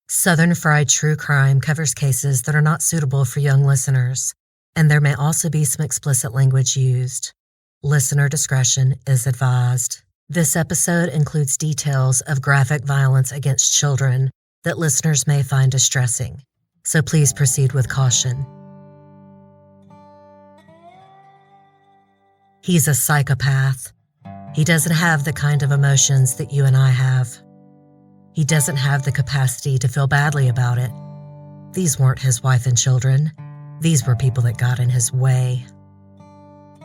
Southern Fried True Crime covers cases that are not suitable for young listeners, and there may also be some explicit language used. Listener discretion is advised. This episode includes details of graphic violence against children that listeners may find distressing, so please proceed with caution. He's a psychopath. He doesn't have the kind of emotions that you and I have. He doesn't have the capacity to feel badly about it. These weren't his wife and children. These were people that got in his way.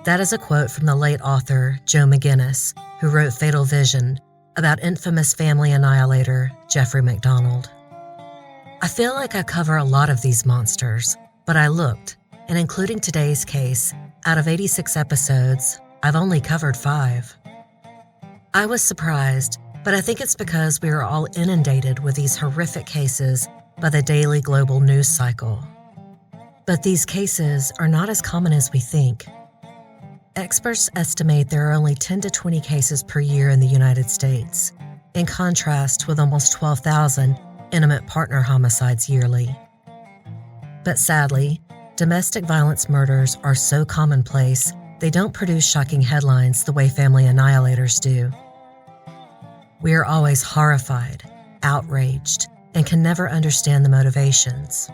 That is a quote from the late author Joe McGinnis, who wrote Fatal Vision, about infamous family annihilator Jeffrey MacDonald. I feel like I cover a lot of these monsters, but I looked, and including today's case, out of 86 episodes, I've only covered 5. I was surprised, but I think it's because we are all inundated with these horrific cases by the daily global news cycle. But these cases are not as common as we think. Experts estimate there are only 10 to 20 cases per year in the United States, in contrast with almost 12,000 intimate partner homicides yearly. But sadly, domestic violence murders are so commonplace, they don't produce shocking headlines the way family annihilators do. We are always horrified, outraged, and can never understand the motivations.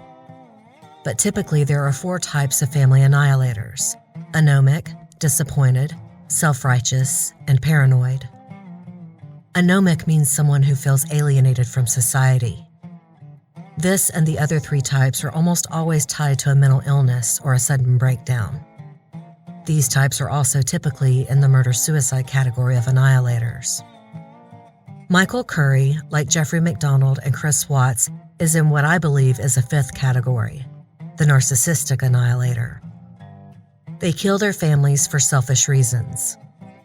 But typically there are 4 types of family annihilators: anomic, disappointed, self-righteous, and paranoid. Anomic means someone who feels alienated from society. This and the other 3 types are almost always tied to a mental illness or a sudden breakdown. These types are also typically in the murder-suicide category of annihilators. Michael Curry, like Jeffrey MacDonald and Chris Watts, is in what I believe is a 5th category, the narcissistic annihilator. They kill their families for selfish reasons.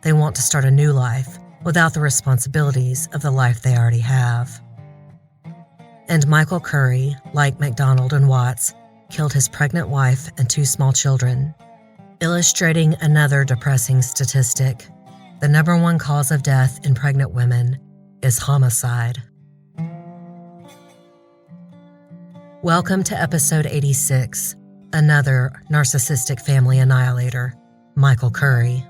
They want to start a new life without the responsibilities of the life they already have. And Michael Curry, like MacDonald and Watts, killed his pregnant wife and 2 small children, illustrating another depressing statistic. The number 1 cause of death in pregnant women is homicide. Welcome to episode 86, another narcissistic family annihilator, Michael Curry.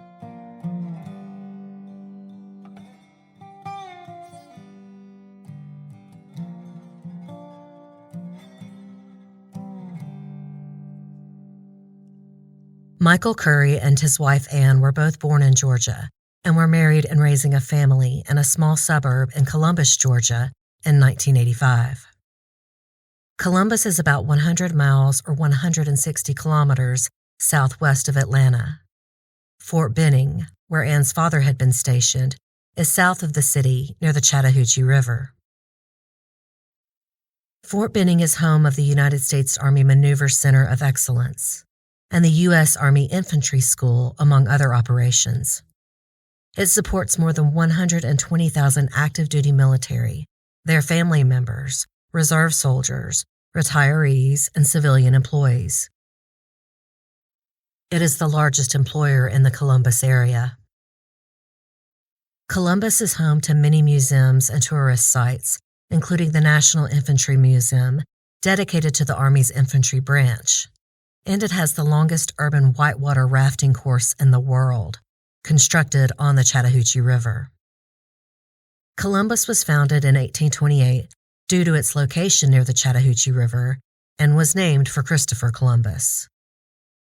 Michael Curry and his wife Ann were both born in Georgia and were married and raising a family in a small suburb in Columbus, Georgia in 1985. Columbus is about 100 miles or 160 kilometers southwest of Atlanta. Fort Benning, where Ann's father had been stationed, is south of the city near the Chattahoochee River. Fort Benning is home of the United States Army Maneuver Center of Excellence and the U.S. Army Infantry School, among other operations. It supports more than 120,000 active-duty military, their family members, reserve soldiers, retirees, and civilian employees. It is the largest employer in the Columbus area. Columbus is home to many museums and tourist sites, including the National Infantry Museum, dedicated to the Army's infantry branch, and it has the longest urban whitewater rafting course in the world, constructed on the Chattahoochee River. Columbus was founded in 1828 due to its location near the Chattahoochee River and was named for Christopher Columbus.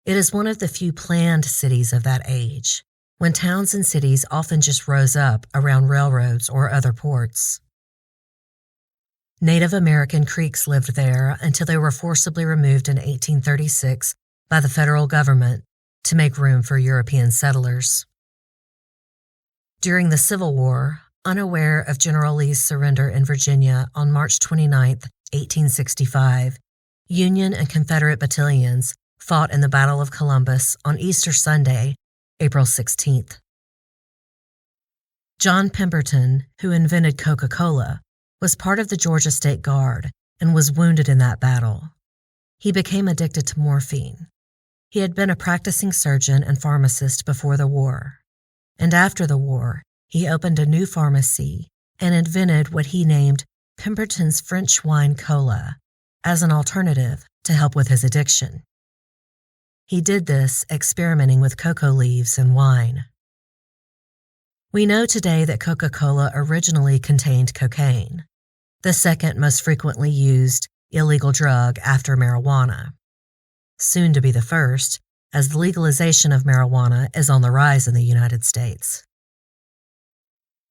It is one of the few planned cities of that age, when towns and cities often just rose up around railroads or other ports. Native American Creeks lived there until they were forcibly removed in 1836 by the federal government to make room for European settlers. During the Civil War, unaware of General Lee's surrender in Virginia on March 29, 1865, Union and Confederate battalions fought in the Battle of Columbus on Easter Sunday, April 16th. John Pemberton, who invented Coca-Cola, was part of the Georgia State Guard and was wounded in that battle. He became addicted to morphine. He had been a practicing surgeon and pharmacist before the war, and after the war, he opened a new pharmacy and invented what he named Pemberton's French wine cola as an alternative to help with his addiction. He did this experimenting with cocoa leaves and wine. We know today that Coca-Cola originally contained cocaine, the second most frequently used illegal drug after marijuana, soon to be the first, as the legalization of marijuana is on the rise in the United States.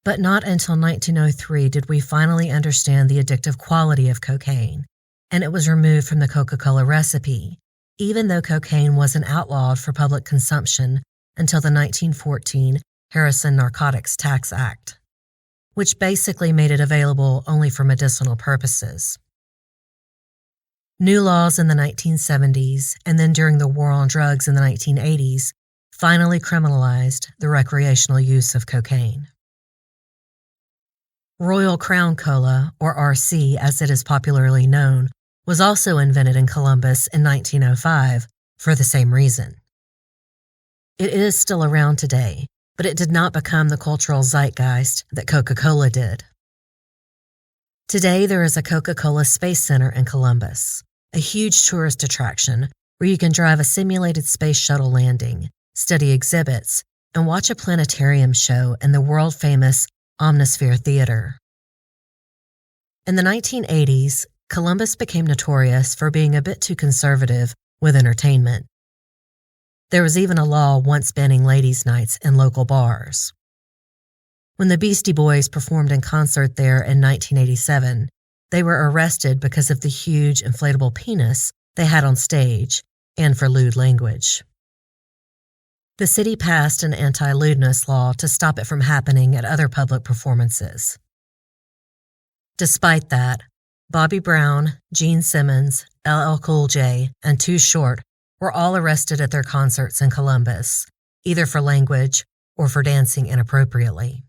But not until 1903 did we finally understand the addictive quality of cocaine, and it was removed from the Coca-Cola recipe, even though cocaine wasn't outlawed for public consumption until the 1914 Harrison Narcotics Tax Act, which basically made it available only for medicinal purposes. New laws in the 1970s and then during the war on drugs in the 1980s finally criminalized the recreational use of cocaine. Royal Crown Cola, or RC as it is popularly known, was also invented in Columbus in 1905 for the same reason. It is still around today, but it did not become the cultural zeitgeist that Coca-Cola did. Today, there is a Coca-Cola Space Center in Columbus, a huge tourist attraction where you can drive a simulated space shuttle landing, study exhibits, and watch a planetarium show in the world-famous Omnisphere Theater. In the 1980s, Columbus became notorious for being a bit too conservative with entertainment. There was even a law once banning ladies' nights in local bars. When the Beastie Boys performed in concert there in 1987, they were arrested because of the huge inflatable penis they had on stage and for lewd language. The city passed an anti-lewdness law to stop it from happening at other public performances. Despite that, Bobby Brown, Gene Simmons, LL Cool J, and Too Short were all arrested at their concerts in Columbus, either for language or for dancing inappropriately.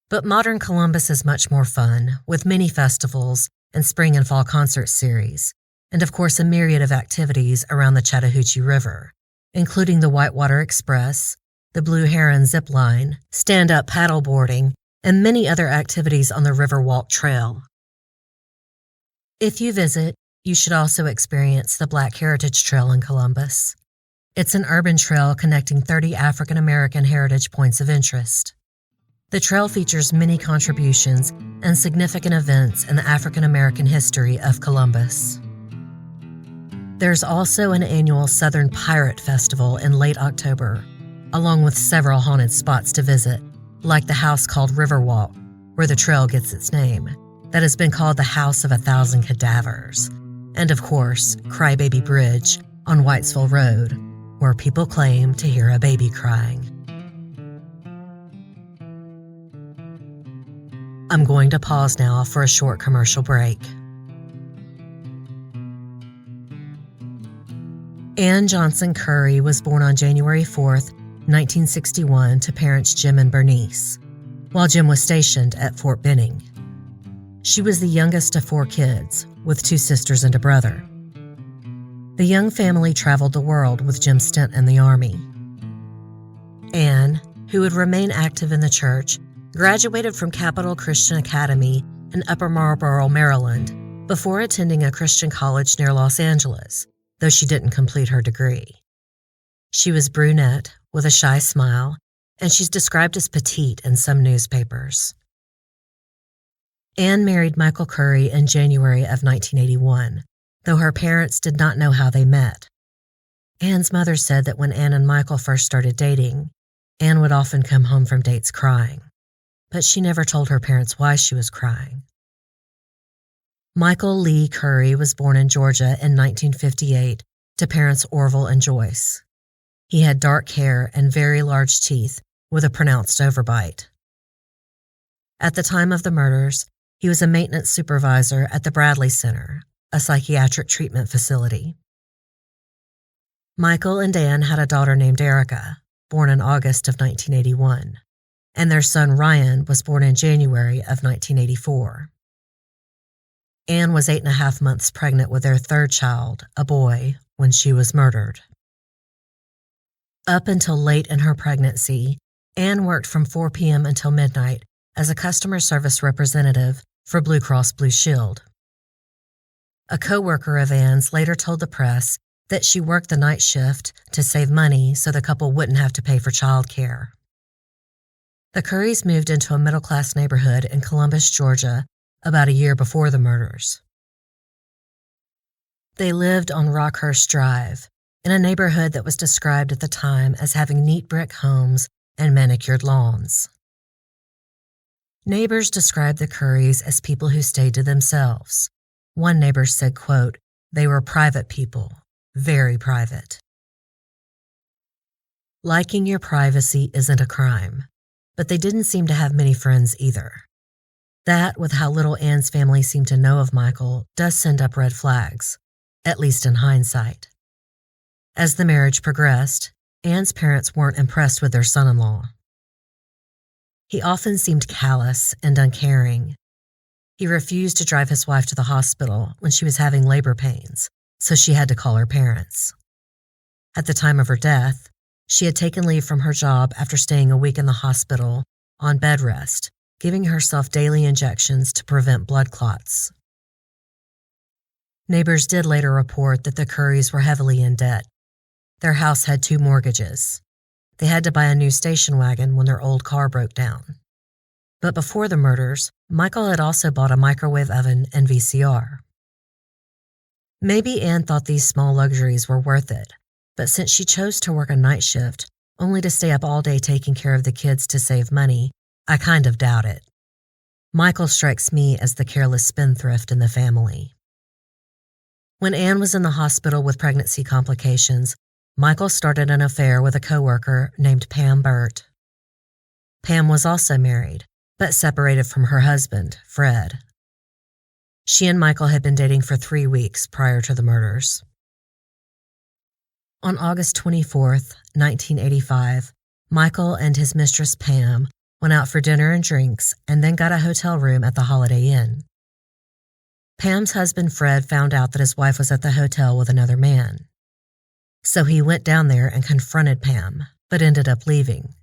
But modern Columbus is much more fun, with many festivals and spring and fall concert series, and of course a myriad of activities around the Chattahoochee River, including the Whitewater Express, the Blue Heron Zip Line, stand-up paddleboarding, and many other activities on the Riverwalk Trail. If you visit, you should also experience the Black Heritage Trail in Columbus. It's an urban trail connecting 30 African American heritage points of interest. The trail features many contributions and significant events in the African American history of Columbus. There's also an annual Southern Pirate Festival in late October, along with several haunted spots to visit, like the house called Riverwalk, where the trail gets its name, that has been called the House of 1,000 Cadavers, and of course, Crybaby Bridge on Whitesville Road, where people claim to hear a baby crying. I'm going to pause now for a short commercial break. Ann Johnson Curry was born on January 4th, 1961 to parents Jim and Bernice, while Jim was stationed at Fort Benning. She was the youngest of 4 kids, with 2 sisters and a brother. The young family traveled the world with Jim's stint in the Army. Ann, who would remain active in the church, graduated from Capital Christian Academy in Upper Marlboro, Maryland, before attending a Christian college near Los Angeles, though she didn't complete her degree. She was brunette, with a shy smile, and she's described as petite in some newspapers. Ann married Michael Curry in January of 1981, though her parents did not know how they met. Ann's mother said that when Ann and Michael first started dating, Ann would often come home from dates crying, but she never told her parents why she was crying. Michael Lee Curry was born in Georgia in 1958 to parents Orville and Joyce. He had dark hair and very large teeth with a pronounced overbite. At the time of the murders, he was a maintenance supervisor at the Bradley Center, a psychiatric treatment facility. Michael and Ann had a daughter named Erica, born in August of 1981, and their son Ryan was born in January of 1984. Ann was 8.5 months pregnant with their third child, a boy, when she was murdered. Up until late in her pregnancy, Ann worked from 4 p.m. until midnight as a customer service representative for Blue Cross Blue Shield. A co-worker of Ann's later told the press that she worked the night shift to save money so the couple wouldn't have to pay for childcare. The Currys moved into a middle-class neighborhood in Columbus, Georgia, about a year before the murders. They lived on Rockhurst Drive, in a neighborhood that was described at the time as having neat brick homes and manicured lawns. Neighbors described the Currys as people who stayed to themselves. One neighbor said, quote, "They were private people, very private." Liking your privacy isn't a crime, but they didn't seem to have many friends either. That, with how little Ann's family seemed to know of Michael, does send up red flags, at least in hindsight. As the marriage progressed, Ann's parents weren't impressed with their son-in-law. He often seemed callous and uncaring. He refused to drive his wife to the hospital when she was having labor pains, so she had to call her parents. At the time of her death, she had taken leave from her job after staying a week in the hospital on bed rest, giving herself daily injections to prevent blood clots. Neighbors did later report that the Currys were heavily in debt. Their house had 2 mortgages. They had to buy a new station wagon when their old car broke down. But before the murders, Michael had also bought a microwave oven and VCR. Maybe Ann thought these small luxuries were worth it, but since she chose to work a night shift, only to stay up all day taking care of the kids to save money, I kind of doubt it. Michael strikes me as the careless spendthrift in the family. When Ann was in the hospital with pregnancy complications, Michael started an affair with a coworker named Pam Burt. Pam was also married, but separated from her husband, Fred. She and Michael had been dating for 3 weeks prior to the murders. On August 24th, 1985, Michael and his mistress Pam went out for dinner and drinks and then got a hotel room at the Holiday Inn. Pam's husband Fred found out that his wife was at the hotel with another man. So he went down there and confronted Pam, but ended up leaving.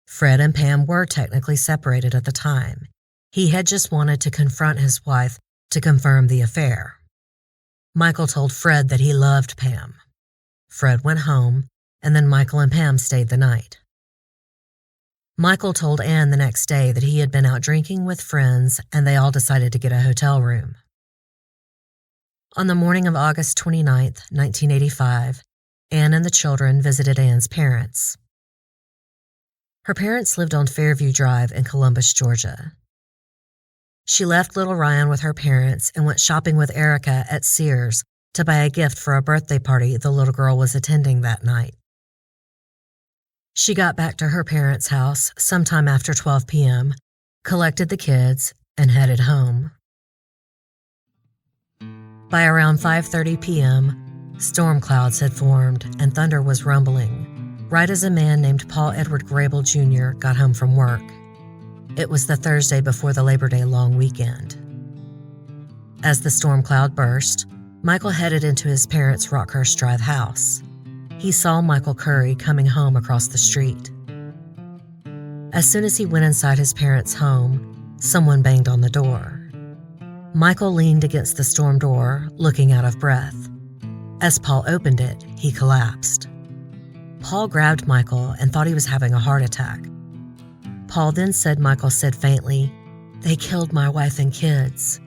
Fred and Pam were technically separated at the time. He had just wanted to confront his wife to confirm the affair. Michael told Fred that he loved Pam. Fred went home, and then Michael and Pam stayed the night. Michael told Ann the next day that he had been out drinking with friends and they all decided to get a hotel room. On the morning of August 29, 1985, Ann and the children visited Ann's parents. Her parents lived on Fairview Drive in Columbus, Georgia. She left little Ryan with her parents and went shopping with Erica at Sears to buy a gift for a birthday party the little girl was attending that night. She got back to her parents' house sometime after 12 p.m., collected the kids, and headed home. By around 5:30 p.m., storm clouds had formed and thunder was rumbling, right as a man named Paul Edward Grable Jr. got home from work. It was the Thursday before the Labor Day long weekend. As the storm cloud burst, Michael headed into his parents' Rockhurst Drive house. He saw Michael Curry coming home across the street. As soon as he went inside his parents' home, someone banged on the door. Michael leaned against the storm door, looking out of breath. As Paul opened it, he collapsed. Paul grabbed Michael and thought he was having a heart attack. Paul then said Michael said faintly, "They killed my wife and kids."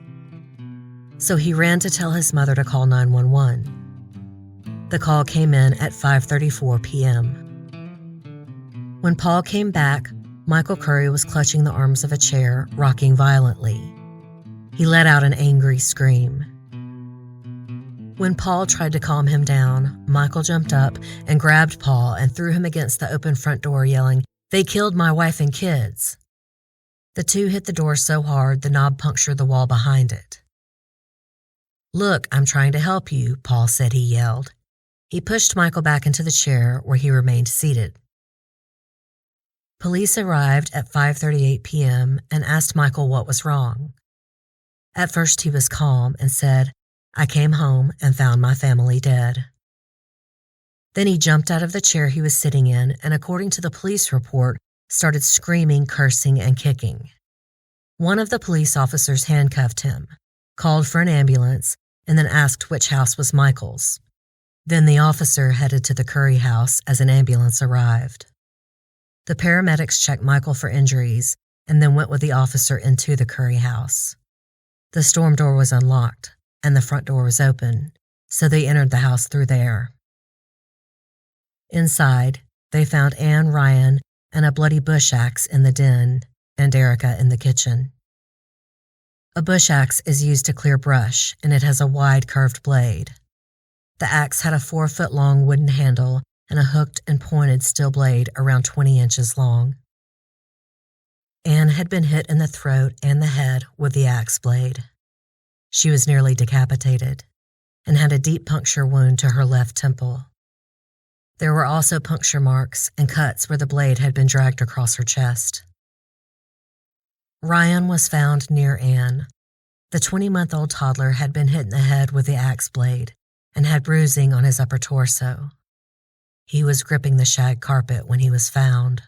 So he ran to tell his mother to call 911. The call came in at 5:34 p.m. When Paul came back, Michael Curry was clutching the arms of a chair, rocking violently. He let out an angry scream. When Paul tried to calm him down, Michael jumped up and grabbed Paul and threw him against the open front door, yelling, "They killed my wife and kids." The two hit the door so hard the knob punctured the wall behind it. "Look, I'm trying to help you," Paul said, he yelled. He pushed Michael back into the chair where he remained seated. Police arrived at 5:38 p.m. and asked Michael what was wrong. At first he was calm and said, "I came home and found my family dead." Then he jumped out of the chair he was sitting in and, according to the police report, started screaming, cursing, and kicking. One of the police officers handcuffed him, called for an ambulance, and then asked which house was Michael's. Then the officer headed to the Curry house as an ambulance arrived. The paramedics checked Michael for injuries and then went with the officer into the Curry house. The storm door was unlocked and the front door was open, so they entered the house through there. Inside, they found Ann, Ryan, and a bloody bush axe in the den, and Erica in the kitchen. A bush axe is used to clear brush, and it has a wide curved blade. The axe had a 4-foot-long wooden handle and a hooked and pointed steel blade around 20 inches long. Ann had been hit in the throat and the head with the axe blade. She was nearly decapitated and had a deep puncture wound to her left temple. There were also puncture marks and cuts where the blade had been dragged across her chest. Ryan was found near Ann. The 20-month-old toddler had been hit in the head with the axe blade and had bruising on his upper torso. He was gripping the shag carpet when he was found.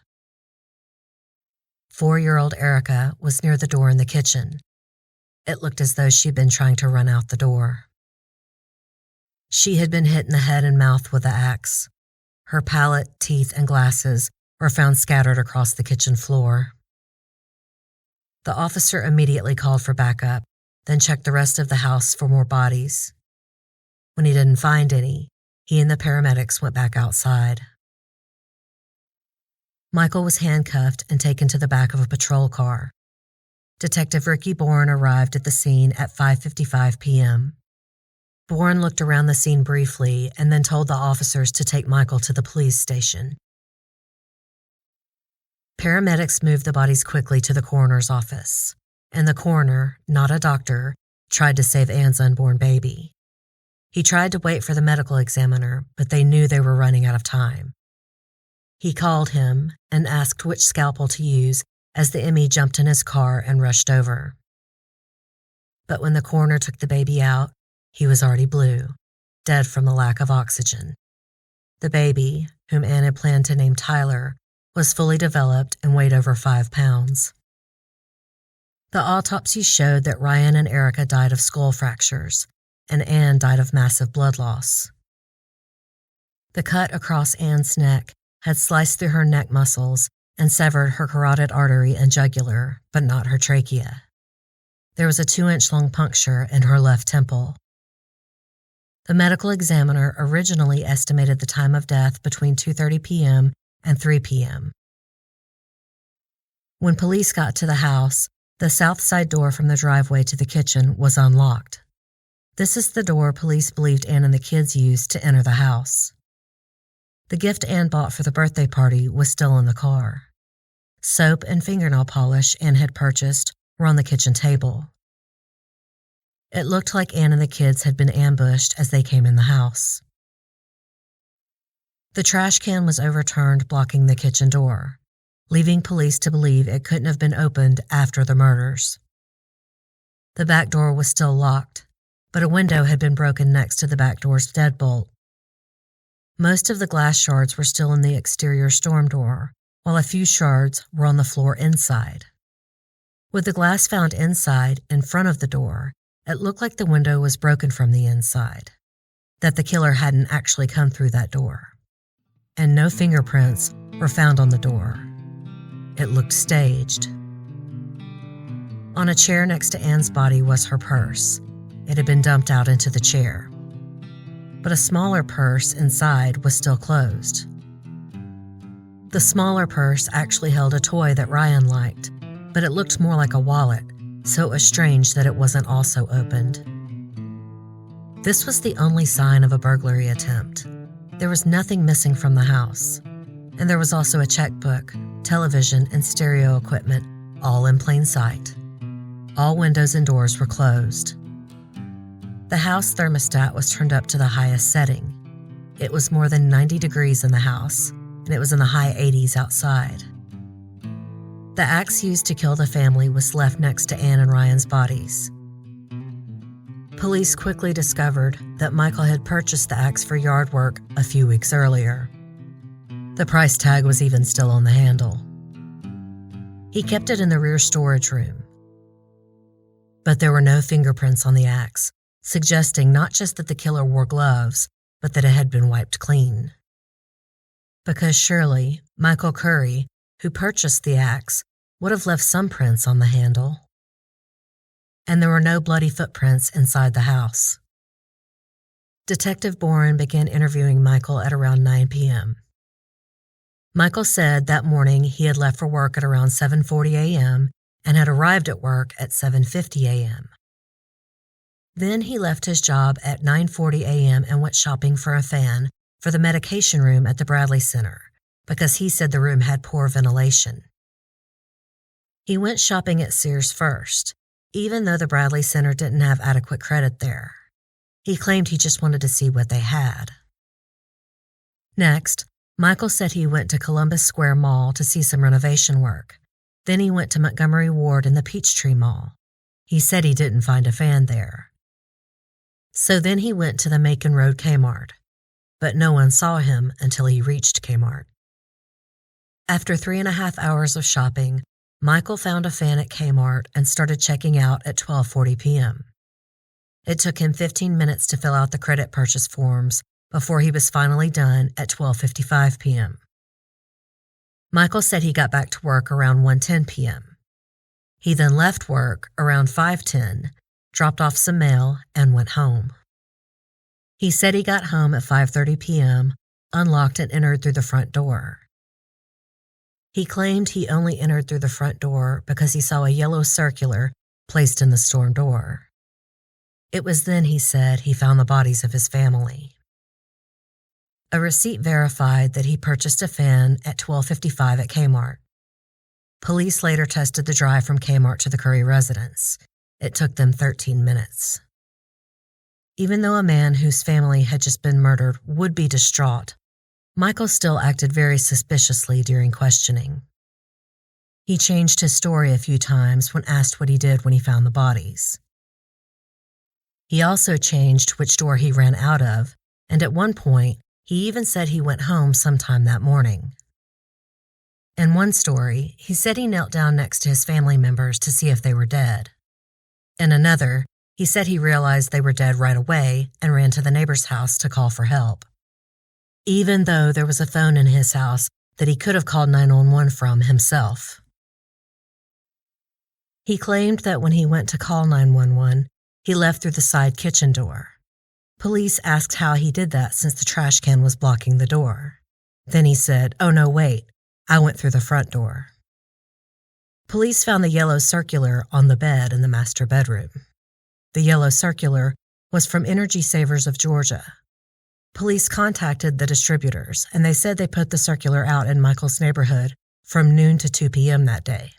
4-year-old Erica was near the door in the kitchen. It looked as though she'd been trying to run out the door. She had been hit in the head and mouth with the axe. Her palate, teeth, and glasses were found scattered across the kitchen floor. The officer immediately called for backup, then checked the rest of the house for more bodies. When he didn't find any, he and the paramedics went back outside. Michael was handcuffed and taken to the back of a patrol car. Detective Ricky Bourne arrived at the scene at 5:55 p.m. Bourne looked around the scene briefly and then told the officers to take Michael to the police station. Paramedics moved the bodies quickly to the coroner's office, and the coroner, not a doctor, tried to save Ann's unborn baby. He tried to wait for the medical examiner, but they knew they were running out of time. He called him and asked which scalpel to use as the ME jumped in his car and rushed over. But when the coroner took the baby out, he was already blue, dead from the lack of oxygen. The baby, whom Ann had planned to name Tyler, was fully developed and weighed over 5 pounds. The autopsy showed that Ryan and Erica died of skull fractures, and Ann died of massive blood loss. The cut across Ann's neck had sliced through her neck muscles and severed her carotid artery and jugular, but not her trachea. There was a 2-inch-long puncture in her left temple. The medical examiner originally estimated the time of death between 2:30 p.m. and 3 p.m. When police got to the house, the south side door from the driveway to the kitchen was unlocked. This is the door police believed Ann and the kids used to enter the house. The gift Ann bought for the birthday party was still in the car. Soap and fingernail polish Ann had purchased were on the kitchen table. It looked like Ann and the kids had been ambushed as they came in the house. The trash can was overturned, blocking the kitchen door, leaving police to believe it couldn't have been opened after the murders. The back door was still locked, but a window had been broken next to the back door's deadbolt. Most of the glass shards were still in the exterior storm door, while a few shards were on the floor inside. With the glass found inside, in front of the door, it looked like the window was broken from the inside, that the killer hadn't actually come through that door. And no fingerprints were found on the door. It looked staged. On a chair next to Ann's body was her purse. It had been dumped out into the chair. But a smaller purse inside was still closed. The smaller purse actually held a toy that Ryan liked, but it looked more like a wallet, so it was strange that it wasn't also opened. This was the only sign of a burglary attempt. There was nothing missing from the house, and there was also a checkbook, television, and stereo equipment, all in plain sight. All windows and doors were closed. The house thermostat was turned up to the highest setting. It was more than 90 degrees in the house, and it was in the high 80s outside. The axe used to kill the family was left next to Ann and Ryan's bodies. Police quickly discovered that Michael had purchased the axe for yard work a few weeks earlier. The price tag was even still on the handle. He kept it in the rear storage room. but there were no fingerprints on the axe, suggesting not just that the killer wore gloves, but that it had been wiped clean. Because surely Michael Curry, who purchased the axe, would have left some prints on the handle. And there were no bloody footprints inside the house. Detective Boren began interviewing Michael at around 9 p.m. Michael said that morning he had left for work at around 7:40 a.m. and had arrived at work at 7:50 a.m. Then he left his job at 9:40 a.m. and went shopping for a fan for the medication room at the Bradley Center because he said the room had poor ventilation. He went shopping at Sears first, even though the Bradley Center didn't have adequate credit there. He claimed he just wanted to see what they had. Next, Michael said he went to Columbus Square Mall to see some renovation work. Then he went to Montgomery Ward in the Peachtree Mall. He said he didn't find a fan there. So then he went to the Macon Road Kmart, but no one saw him until he reached Kmart. After 3.5 hours of shopping, Michael found a fan at Kmart and started checking out at 12:40 p.m. It took him 15 minutes to fill out the credit purchase forms before he was finally done at 12:55 p.m. Michael said he got back to work around 1:10 p.m. He then left work around 5:10, dropped off some mail, and went home. He said he got home at 5:30 p.m., unlocked and entered through the front door. He claimed he only entered through the front door because he saw a yellow circular placed in the storm door. It was then, he said, he found the bodies of his family. A receipt verified that he purchased a fan at 12:55 at Kmart. Police later tested the drive from Kmart to the Curry residence. It took them 13 minutes. Even though a man whose family had just been murdered would be distraught, Michael still acted very suspiciously during questioning. He changed his story a few times when asked what he did when he found the bodies. He also changed which door he ran out of, and at one point, he even said he went home sometime that morning. In one story, he said he knelt down next to his family members to see if they were dead. In another, he said he realized they were dead right away and ran to the neighbor's house to call for help, even though there was a phone in his house that he could have called 911 from himself. He claimed that when he went to call 911, he left through the side kitchen door. Police asked how he did that since the trash can was blocking the door. Then he said, "Oh no, wait, I went through the front door." Police found the yellow circular on the bed in the master bedroom. The yellow circular was from Energy Savers of Georgia. Police contacted the distributors, and they said they put the circular out in Michael's neighborhood from noon to 2 p.m. that day.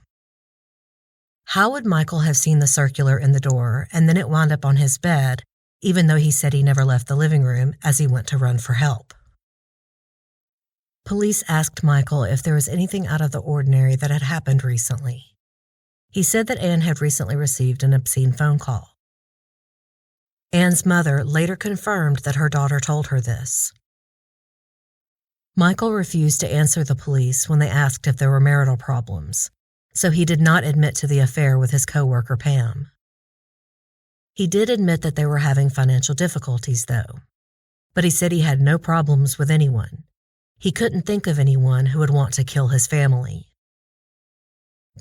How would Michael have seen the circular in the door and then it wound up on his bed, even though he said he never left the living room as he went to run for help? Police asked Michael if there was anything out of the ordinary that had happened recently. He said that Ann had recently received an obscene phone call. Ann's mother later confirmed that her daughter told her this. Michael refused to answer the police when they asked if there were marital problems, so he did not admit to the affair with his coworker Pam. He did admit that they were having financial difficulties, though, but he said he had no problems with anyone. He couldn't think of anyone who would want to kill his family.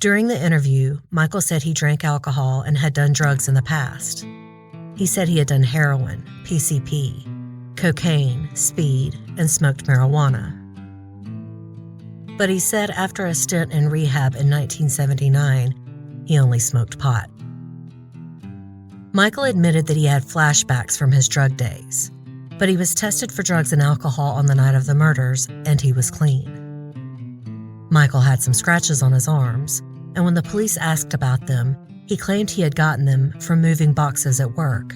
During the interview, Michael said he drank alcohol and had done drugs in the past. He said he had done heroin, PCP, cocaine, speed, and smoked marijuana. But he said after a stint in rehab in 1979, he only smoked pot. Michael admitted that he had flashbacks from his drug days, but he was tested for drugs and alcohol on the night of the murders, and he was clean. Michael had some scratches on his arms, and when the police asked about them, he claimed he had gotten them from moving boxes at work.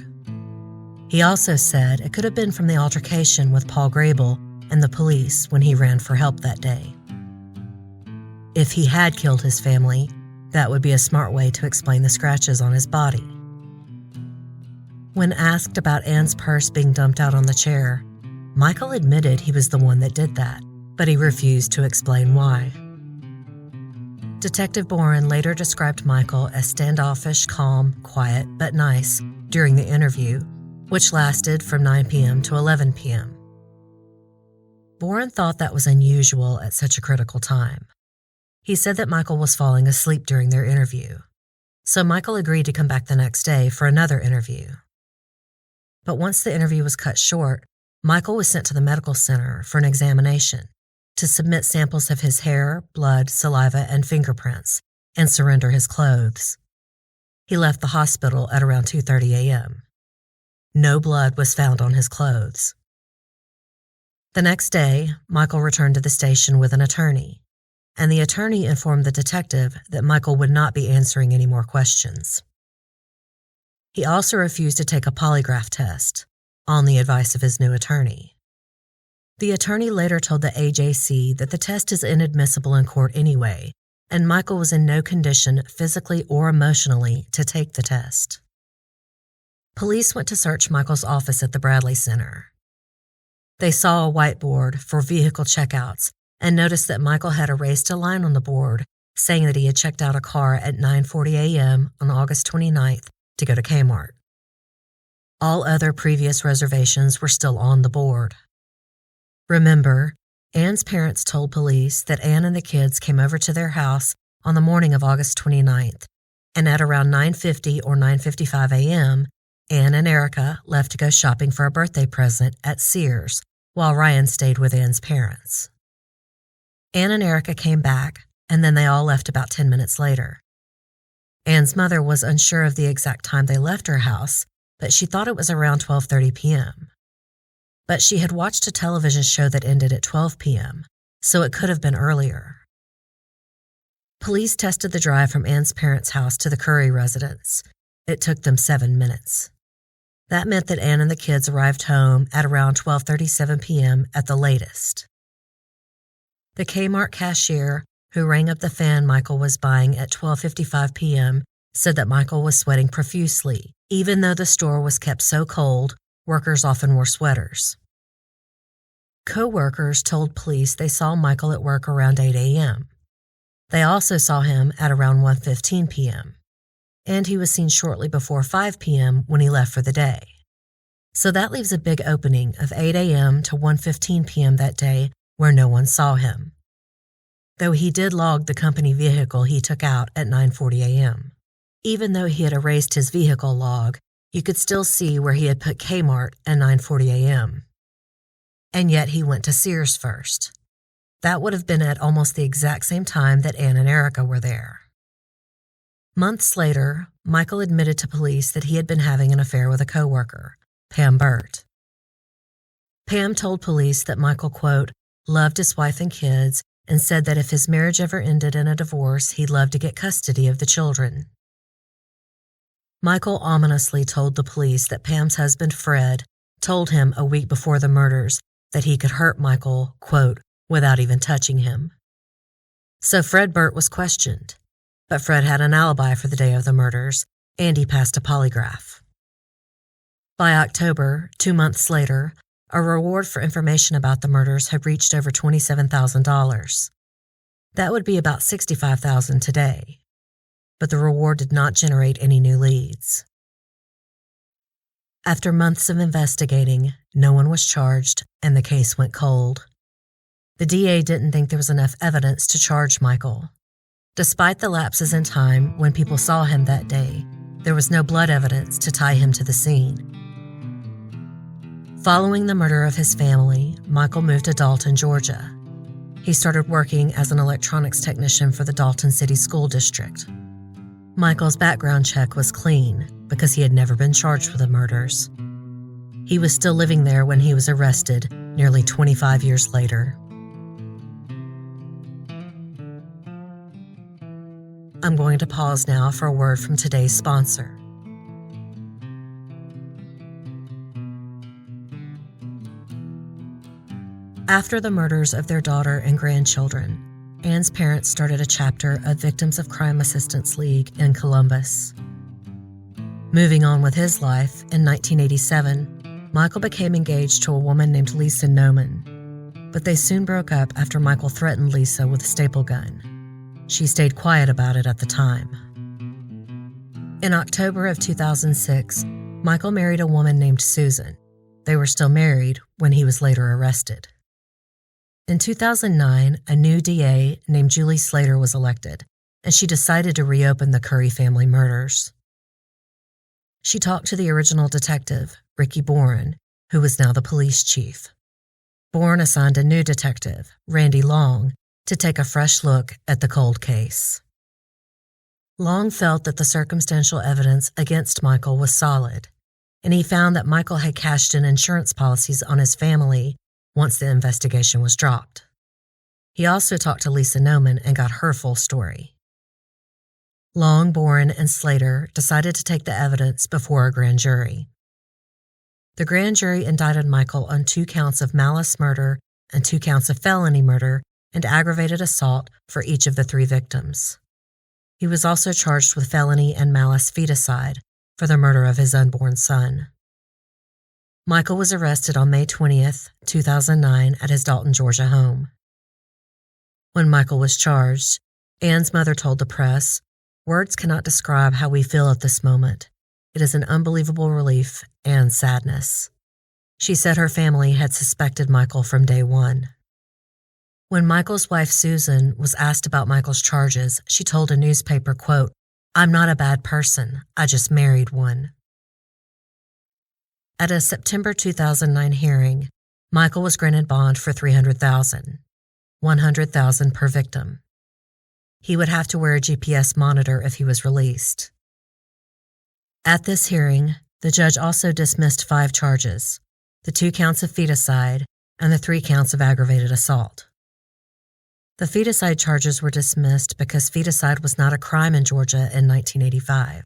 He also said it could have been from the altercation with Paul Grable and the police when he ran for help that day. If he had killed his family, that would be a smart way to explain the scratches on his body. When asked about Ann's purse being dumped out on the chair, Michael admitted he was the one that did that, but he refused to explain why. Detective Boren later described Michael as standoffish, calm, quiet, but nice during the interview, which lasted from 9 p.m. to 11 p.m. Boren thought that was unusual at such a critical time. He said that Michael was falling asleep during their interview, so Michael agreed to come back the next day for another interview. But once the interview was cut short, Michael was sent to the medical center for an examination to submit samples of his hair, blood, saliva, and fingerprints, and surrender his clothes. He left the hospital at around 2:30 a.m. No blood was found on his clothes. The next day, Michael returned to the station with an attorney, and the attorney informed the detective that Michael would not be answering any more questions. He also refused to take a polygraph test, on the advice of his new attorney. The attorney later told the AJC that the test is inadmissible in court anyway, and Michael was in no condition physically or emotionally to take the test. Police went to search Michael's office at the Bradley Center. They saw a whiteboard for vehicle checkouts and noticed that Michael had erased a line on the board saying that he had checked out a car at 9:40 a.m. on August 29th to go to Kmart. All other previous reservations were still on the board. Remember, Anne's parents told police that Anne and the kids came over to their house on the morning of August 29th, and at around 9:50 or 9:55 a.m., Anne and Erica left to go shopping for a birthday present at Sears, while Ryan stayed with Anne's parents. Anne and Erica came back, and then they all left about 10 minutes later. Anne's mother was unsure of the exact time they left her house, but she thought it was around 12:30 p.m. But she had watched a television show that ended at 12 p.m., so it could have been earlier. Police tested the drive from Anne's parents' house to the Curry residence. It took them 7 minutes. That meant that Anne and the kids arrived home at around 12:37 p.m. at the latest. The Kmart cashier, who rang up the fan Michael was buying at 12:55 p.m., said that Michael was sweating profusely. Even though the store was kept so cold, workers often wore sweaters. Co-workers told police they saw Michael at work around 8 a.m. They also saw him at around 1:15 p.m., and he was seen shortly before 5 p.m. when he left for the day. So that leaves a big opening of 8 a.m. to 1:15 p.m. that day where no one saw him, though he did log the company vehicle he took out at 9:40 a.m. Even though he had erased his vehicle log, you could still see where he had put Kmart at 9:40 a.m. And yet he went to Sears first. That would have been at almost the exact same time that Anne and Erica were there. Months later, Michael admitted to police that he had been having an affair with a coworker, Pam Burt. Pam told police that Michael, quote, loved his wife and kids and said that if his marriage ever ended in a divorce, he'd love to get custody of the children. Michael ominously told the police that Pam's husband, Fred, told him a week before the murders that he could hurt Michael, quote, without even touching him. So Fred Burt was questioned, but Fred had an alibi for the day of the murders, and he passed a polygraph. By October, 2 months later, a reward for information about the murders had reached over $27,000. That would be about $65,000 today. But the reward did not generate any new leads. After months of investigating, no one was charged and the case went cold. The DA didn't think there was enough evidence to charge Michael. Despite the lapses in time when people saw him that day, there was no blood evidence to tie him to the scene. Following the murder of his family, Michael moved to Dalton, Georgia. He started working as an electronics technician for the Dalton City School District. Michael's background check was clean because he had never been charged with the murders. He was still living there when he was arrested nearly 25 years later. I'm going to pause now for a word from today's sponsor. After the murders of their daughter and grandchildren, Anne's parents started a chapter of Victims of Crime Assistance League in Columbus. Moving on with his life, in 1987, Michael became engaged to a woman named Lisa Noman, but they soon broke up after Michael threatened Lisa with a staple gun. She stayed quiet about it at the time. In October of 2006, Michael married a woman named Susan. They were still married when he was later arrested. In 2009, a new DA named Julie Slater was elected, and she decided to reopen the Curry family murders. She talked to the original detective, Ricky Bourne, who was now the police chief. Bourne assigned a new detective, Randy Long, to take a fresh look at the cold case. Long felt that the circumstantial evidence against Michael was solid, and he found that Michael had cashed in insurance policies on his family once the investigation was dropped. He also talked to Lisa Noman and got her full story. Long, Bourne, and Slater decided to take the evidence before a grand jury. The grand jury indicted Michael on 2 counts of malice murder and 2 counts of felony murder and aggravated assault for each of the 3 victims. He was also charged with felony and malice feticide for the murder of his unborn son. Michael was arrested on May 20th, 2009 at his Dalton, Georgia home. When Michael was charged, Anne's mother told the press, "Words cannot describe how we feel at this moment. It is an unbelievable relief and sadness." She said her family had suspected Michael from day one. When Michael's wife Susan was asked about Michael's charges, she told a newspaper, quote, "I'm not a bad person. I just married one." At a September 2009 hearing, Michael was granted bond for $300,000, $100,000 per victim. He would have to wear a GPS monitor if he was released. At this hearing, the judge also dismissed 5 charges, the 2 counts of feticide and the 3 counts of aggravated assault. The feticide charges were dismissed because feticide was not a crime in Georgia in 1985,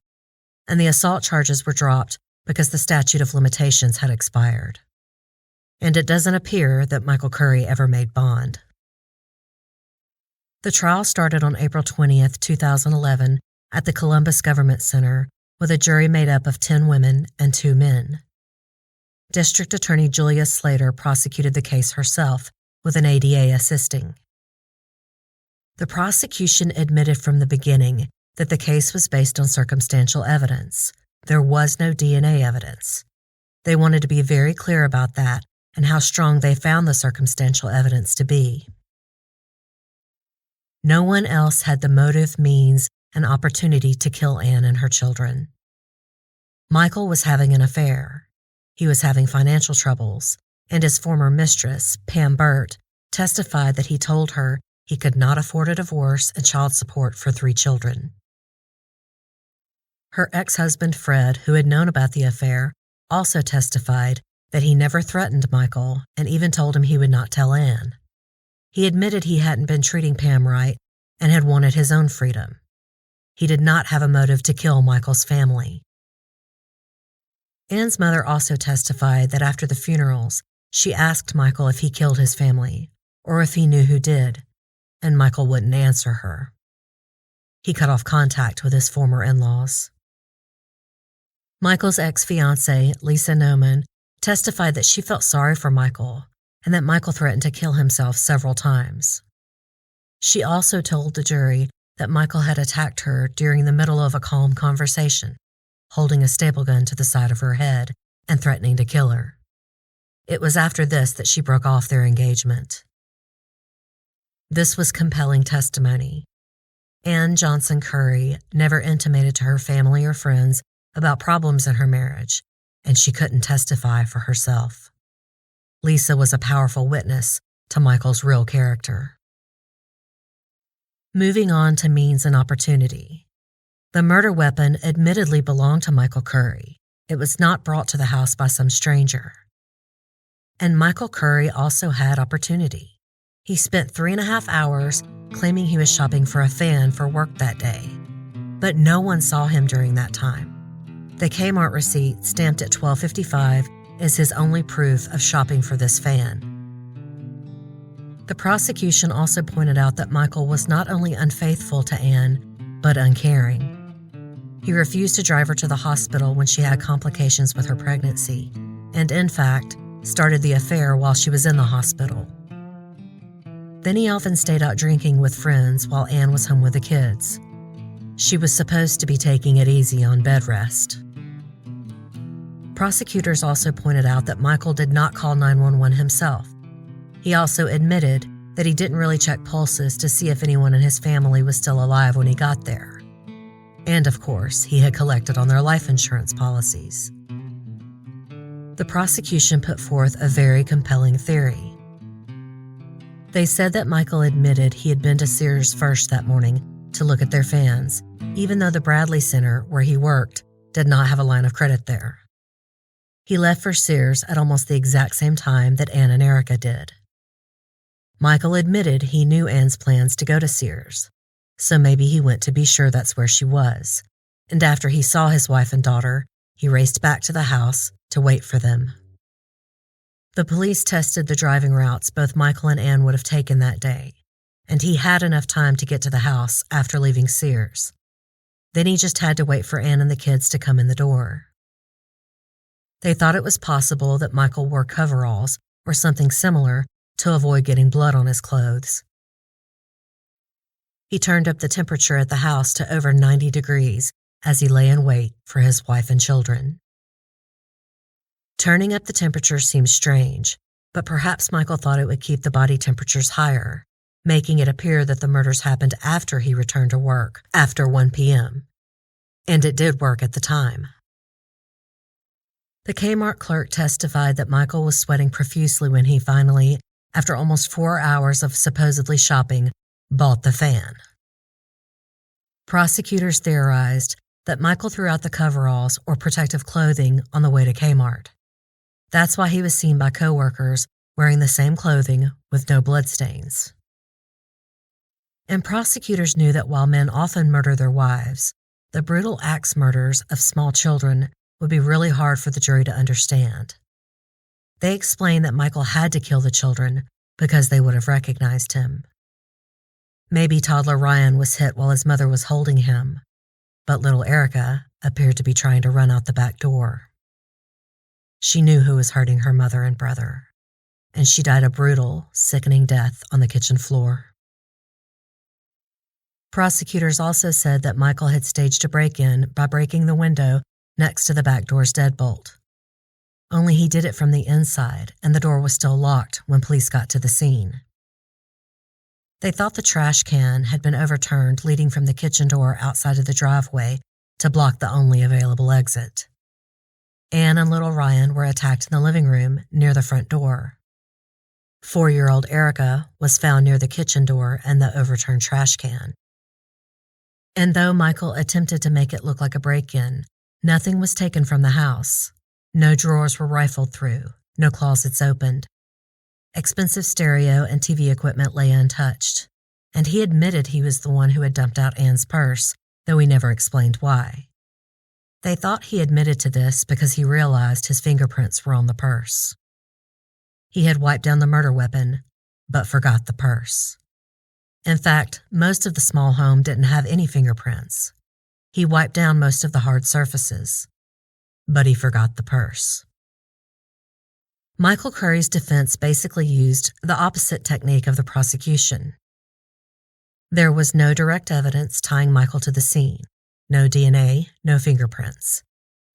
and the assault charges were dropped because the statute of limitations had expired. And it doesn't appear that Michael Curry ever made bond. The trial started on April 20th, 2011 at the Columbus Government Center with a jury made up of 10 women and 2 men. District Attorney Julia Slater prosecuted the case herself with an ADA assisting. The prosecution admitted from the beginning that the case was based on circumstantial evidence. There was no DNA evidence. They wanted to be very clear about that and how strong they found the circumstantial evidence to be. No one else had the motive, means, and opportunity to kill Anne and her children. Michael was having an affair. He was having financial troubles, and his former mistress, Pam Burt, testified that he told her he could not afford a divorce and child support for 3 children. Her ex-husband, Fred, who had known about the affair, also testified that he never threatened Michael and even told him he would not tell Anne. He admitted he hadn't been treating Pam right and had wanted his own freedom. He did not have a motive to kill Michael's family. Anne's mother also testified that after the funerals, she asked Michael if he killed his family or if he knew who did, and Michael wouldn't answer her. He cut off contact with his former in-laws. Michael's ex-fiancée, Lisa Noman, testified that she felt sorry for Michael and that Michael threatened to kill himself several times. She also told the jury that Michael had attacked her during the middle of a calm conversation, holding a staple gun to the side of her head and threatening to kill her. It was after this that she broke off their engagement. This was compelling testimony. Anne Johnson Curry never intimated to her family or friends about problems in her marriage, and she couldn't testify for herself. Lisa was a powerful witness to Michael's real character. Moving on to means and opportunity. The murder weapon admittedly belonged to Michael Curry. It was not brought to the house by some stranger. And Michael Curry also had opportunity. He spent 3.5 hours claiming he was shopping for a fan for work that day, but no one saw him during that time. The Kmart receipt stamped at $12.55 is his only proof of shopping for this fan. The prosecution also pointed out that Michael was not only unfaithful to Anne, but uncaring. He refused to drive her to the hospital when she had complications with her pregnancy, and in fact, started the affair while she was in the hospital. Then he often stayed out drinking with friends while Anne was home with the kids. She was supposed to be taking it easy on bed rest. Prosecutors also pointed out that Michael did not call 911 himself. He also admitted that he didn't really check pulses to see if anyone in his family was still alive when he got there. And of course, he had collected on their life insurance policies. The prosecution put forth a very compelling theory. They said that Michael admitted he had been to Sears first that morning to look at their fans, even though the Bradley Center, where he worked, did not have a line of credit there. He left for Sears at almost the exact same time that Anne and Erica did. Michael admitted he knew Anne's plans to go to Sears, so maybe he went to be sure that's where she was, and after he saw his wife and daughter, he raced back to the house to wait for them. The police tested the driving routes both Michael and Anne would have taken that day, and he had enough time to get to the house after leaving Sears. Then he just had to wait for Anne and the kids to come in the door. They thought it was possible that Michael wore coveralls or something similar to avoid getting blood on his clothes. He turned up the temperature at the house to over 90 degrees as he lay in wait for his wife and children. Turning up the temperature seemed strange, but perhaps Michael thought it would keep the body temperatures higher, making it appear that the murders happened after he returned to work, after 1 p.m. And it did work at the time. The Kmart clerk testified that Michael was sweating profusely when he finally, after almost 4 hours of supposedly shopping, bought the fan. Prosecutors theorized that Michael threw out the coveralls or protective clothing on the way to Kmart. That's why he was seen by coworkers wearing the same clothing with no bloodstains. And prosecutors knew that while men often murder their wives, the brutal axe murders of small children would be really hard for the jury to understand. They explained that Michael had to kill the children because they would have recognized him. Maybe toddler Ryan was hit while his mother was holding him, but little Erica appeared to be trying to run out the back door. She knew who was hurting her mother and brother, and she died a brutal, sickening death on the kitchen floor. Prosecutors also said that Michael had staged a break-in by breaking the window next to the back door's deadbolt. Only he did it from the inside, and the door was still locked when police got to the scene. They thought the trash can had been overturned leading from the kitchen door outside of the driveway to block the only available exit. Anne and little Ryan were attacked in the living room near the front door. 4-year-old Erica was found near the kitchen door and the overturned trash can. And though Michael attempted to make it look like a break-in, nothing was taken from the house. No drawers were rifled through, no closets opened. Expensive stereo and TV equipment lay untouched, and he admitted he was the one who had dumped out Anne's purse, though he never explained why. They thought he admitted to this because he realized his fingerprints were on the purse. He had wiped down the murder weapon, but forgot the purse. In fact, most of the small home didn't have any fingerprints. He wiped down most of the hard surfaces, but he forgot the purse. Michael Curry's defense basically used the opposite technique of the prosecution. There was no direct evidence tying Michael to the scene, no DNA, no fingerprints.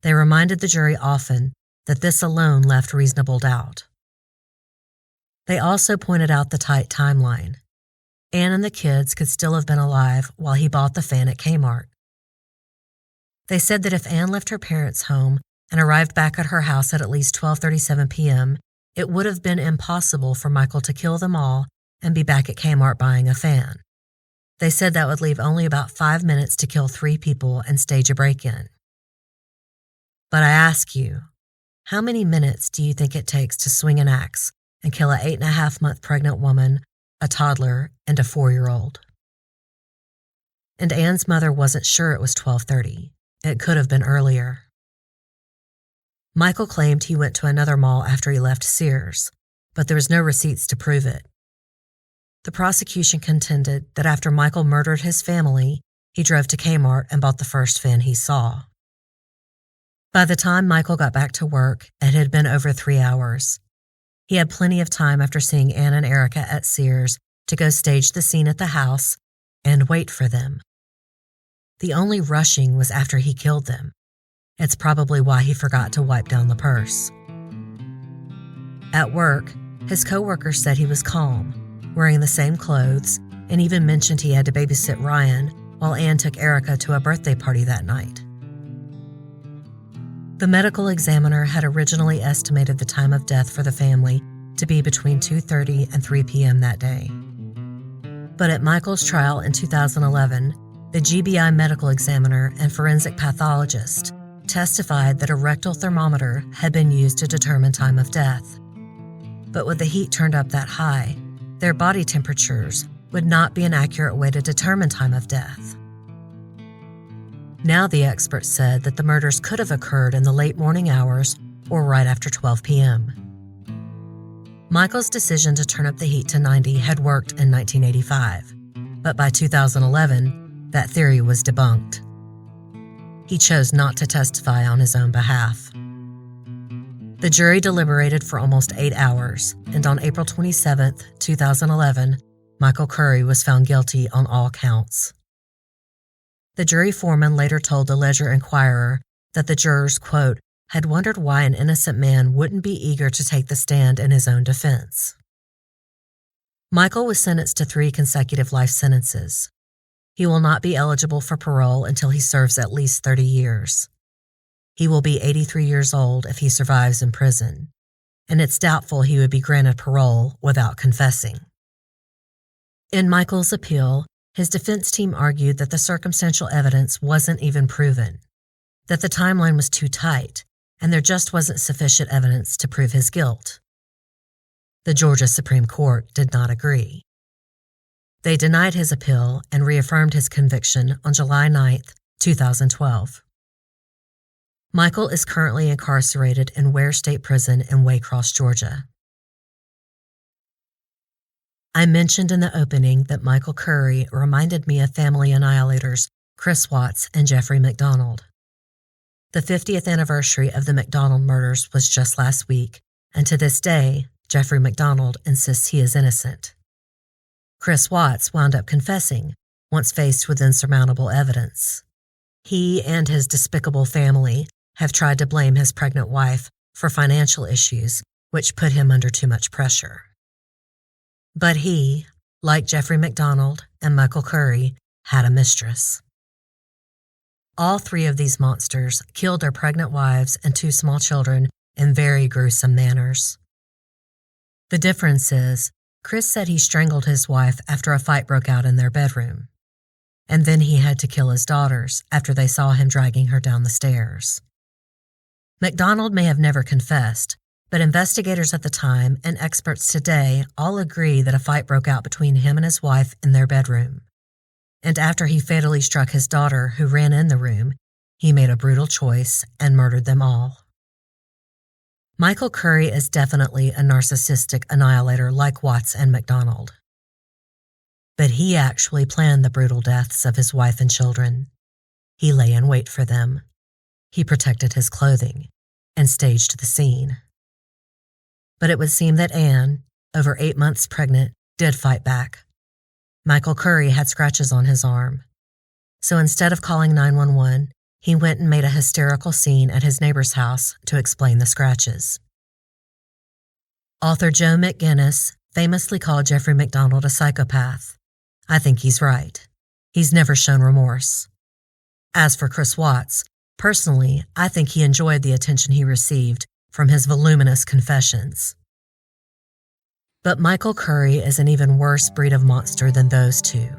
They reminded the jury often that this alone left reasonable doubt. They also pointed out the tight timeline. Anne and the kids could still have been alive while he bought the fan at Kmart. They said that if Anne left her parents' home and arrived back at her house at least 12:37 p.m., it would have been impossible for Michael to kill them all and be back at Kmart buying a fan. They said that would leave only about 5 minutes to kill 3 people and stage a break-in. But I ask you, how many minutes do you think it takes to swing an axe and kill a 8.5-month pregnant woman, a toddler, and a 4-year-old? And Anne's mother wasn't sure it was 12:30. It could have been earlier. Michael claimed he went to another mall after he left Sears, but there was no receipts to prove it. The prosecution contended that after Michael murdered his family, he drove to Kmart and bought the first fan he saw. By the time Michael got back to work, it had been over 3 hours. He had plenty of time after seeing Anne and Erica at Sears to go stage the scene at the house and wait for them. The only rushing was after he killed them. It's probably why he forgot to wipe down the purse. At work, his coworkers said he was calm, wearing the same clothes, and even mentioned he had to babysit Ryan while Ann took Erica to a birthday party that night. The medical examiner had originally estimated the time of death for the family to be between 2:30 and 3 p.m. that day. But at Michael's trial in 2011, the GBI medical examiner and forensic pathologist testified that a rectal thermometer had been used to determine time of death. But with the heat turned up that high, their body temperatures would not be an accurate way to determine time of death. Now the experts said that the murders could have occurred in the late morning hours or right after 12 p.m. Michael's decision to turn up the heat to 90 had worked in 1985, but by 2011, that theory was debunked. He chose not to testify on his own behalf. The jury deliberated for almost 8 hours, and on April 27, 2011, Michael Curry was found guilty on all counts. The jury foreman later told the Ledger-Inquirer that the jurors, quote, had wondered why an innocent man wouldn't be eager to take the stand in his own defense. Michael was sentenced to 3 consecutive life sentences. He will not be eligible for parole until he serves at least 30 years. He will be 83 years old if he survives in prison, and it's doubtful he would be granted parole without confessing. In Michael's appeal, his defense team argued that the circumstantial evidence wasn't even proven, that the timeline was too tight, and there just wasn't sufficient evidence to prove his guilt. The Georgia Supreme Court did not agree. They denied his appeal and reaffirmed his conviction on July 9, 2012. Michael is currently incarcerated in Ware State Prison in Waycross, Georgia. I mentioned in the opening that Michael Curry reminded me of family annihilators Chris Watts and Jeffrey MacDonald. The 50th anniversary of the MacDonald murders was just last week, and to this day, Jeffrey MacDonald insists he is innocent. Chris Watts wound up confessing, once faced with insurmountable evidence. He and his despicable family have tried to blame his pregnant wife for financial issues, which put him under too much pressure. But he, like Jeffrey MacDonald and Michael Curry, had a mistress. All 3 of these monsters killed their pregnant wives and 2 small children in very gruesome manners. The difference is, Chris said he strangled his wife after a fight broke out in their bedroom, and then he had to kill his daughters after they saw him dragging her down the stairs. MacDonald may have never confessed, but investigators at the time and experts today all agree that a fight broke out between him and his wife in their bedroom. And after he fatally struck his daughter, who ran in the room, he made a brutal choice and murdered them all. Michael Curry is definitely a narcissistic annihilator like Watts and MacDonald. But he actually planned the brutal deaths of his wife and children. He lay in wait for them. He protected his clothing and staged the scene. But it would seem that Ann, over 8 months pregnant, did fight back. Michael Curry had scratches on his arm. So instead of calling 911, he went and made a hysterical scene at his neighbor's house to explain the scratches. Author Joe McGinnis famously called Jeffrey MacDonald a psychopath. I think he's right. He's never shown remorse. As for Chris Watts, personally, I think he enjoyed the attention he received from his voluminous confessions. But Michael Curry is an even worse breed of monster than those 2.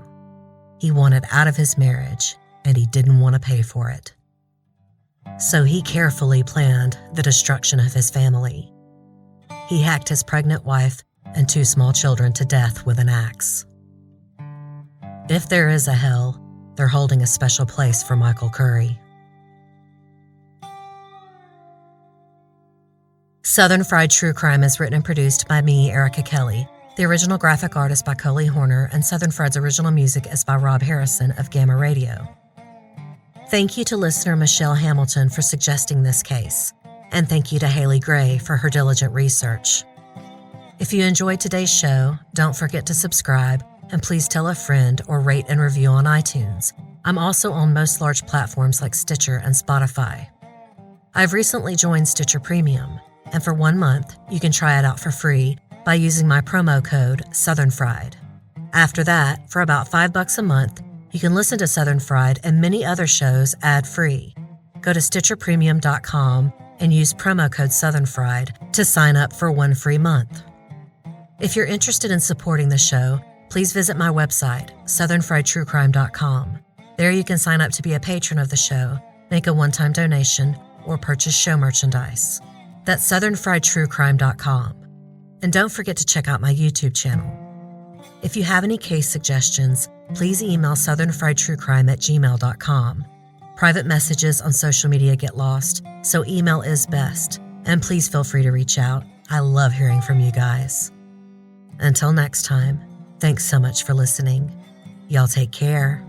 He wanted out of his marriage, and he didn't want to pay for it. So he carefully planned the destruction of his family. He hacked his pregnant wife and 2 small children to death with an axe. If there is a hell, they're holding a special place for Michael Curry. Southern Fried True Crime is written and produced by me, Erica Kelley. The original graphic artist by Coley Horner, and Southern Fried's original music is by Rob Harrison of Gamma Radio. Thank you to listener Michele Hamilton for suggesting this case, and thank you to Haley Gray for her diligent research. If you enjoyed today's show, don't forget to subscribe and please tell a friend or rate and review on iTunes. I'm also on most large platforms like Stitcher and Spotify. I've recently joined Stitcher Premium, and for 1 month, you can try it out for free by using my promo code Southern Fried. After that, for about $5 a month, you can listen to Southern Fried and many other shows ad-free. Go to StitcherPremium.com and use promo code Southern Fried to sign up for 1 free month. If you're interested in supporting the show, please visit my website, southernfriedtruecrime.com. There you can sign up to be a patron of the show, make a one-time donation, or purchase show merchandise. That's southernfriedtruecrime.com. And don't forget to check out my YouTube channel. If you have any case suggestions, please email southernfriedtruecrime@gmail.com. Private messages on social media get lost, so email is best. And please feel free to reach out. I love hearing from you guys. Until next time, thanks so much for listening. Y'all take care.